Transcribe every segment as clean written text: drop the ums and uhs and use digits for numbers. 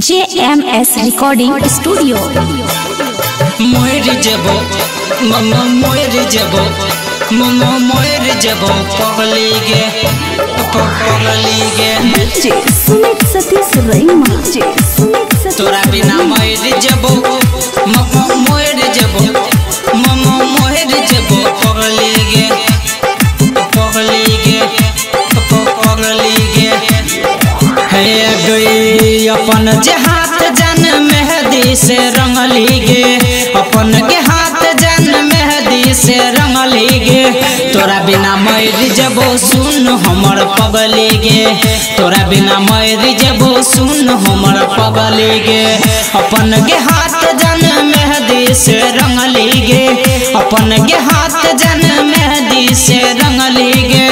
JMS Recording Studio। Moyer जबो mama Moyer जबो mama Moyer जबो पगली गे सुमित सतीश रईमा तोरा बिना मोयर जबो मम्मा मोयर जबो मम्मा मोयर जबो पगली गे है गई अपन जे हाथ जन मेहंदी से रंगली गे अपन के हाथ जन मेहंदी से रंगली गे तोरा बिना मर जबो सुन हमर पगली गे तोरा बिना मर जबो सुन हमर पगली गे अपन के हाथ जन मेहंदी से रंगली गे अपन के हाथ जन मेहंदी से रंगली गे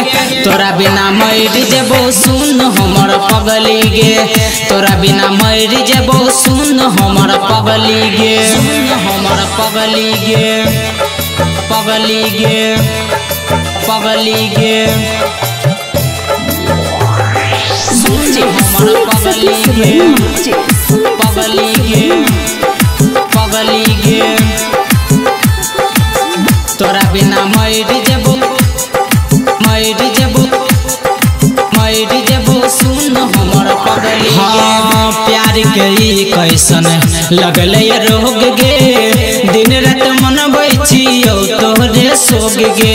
तोरा बिना मर जबो सुन हमर पगली गे तोरा बिना मर जबो सुन हमर पगली गे हमर पगली गे पगली गे पगली गे हमर पगली गे पगली गे पगली गे तोरा बिना मर जबो सुन हमर पगली हाँ प्यार के कैसन लगले रोग गे दिन रात मनबै छियौ तोहरे सोग गे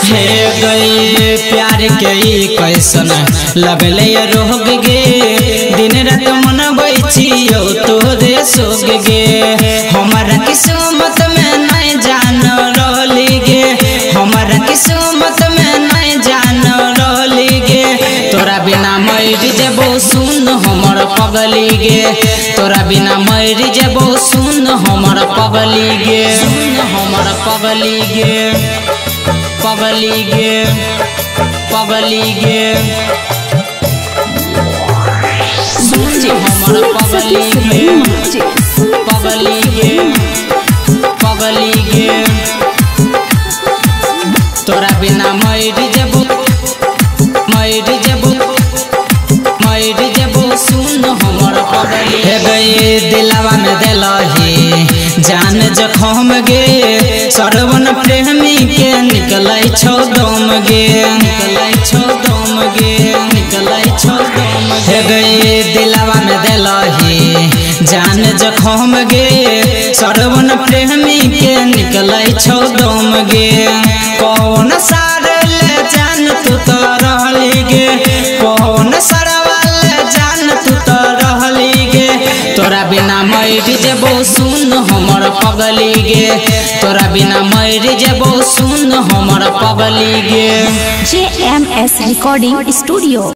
हे गई प्यार के कैसन लगले रोग गे दिन रात मनबै छियौ तोहरे सोग गे हमारा किस्मत में नहीं जान रहली गे हमारा किस्मत में नहीं जान रहली गे तोरा बिना मर जबो सुन हमर पगली गे तोरा बिना मर जबो सुन हमर पगली गे हमर पगली गे पगली गे पगली गे हमर पगली गे पगली गे पगली गे तोरा बिना मर जबो सुन हमर पगली हे गई दिलवा में दिलही जान जखम गे सरवन प्रेमी के निकलै छौ दम गे हे गई दिलवा में दिलही जान जखम गे सरवन प्रेमी के निकलै छौ दम गे कौन सार ले जान तू तो रहली गे कौन सरवा ले जान तू तो रहली गे तोरा बिना मर जबो सुन हमर पगली गे तोरा बिना मर जबो सुन हमर पगली गे JMS Recording Studio।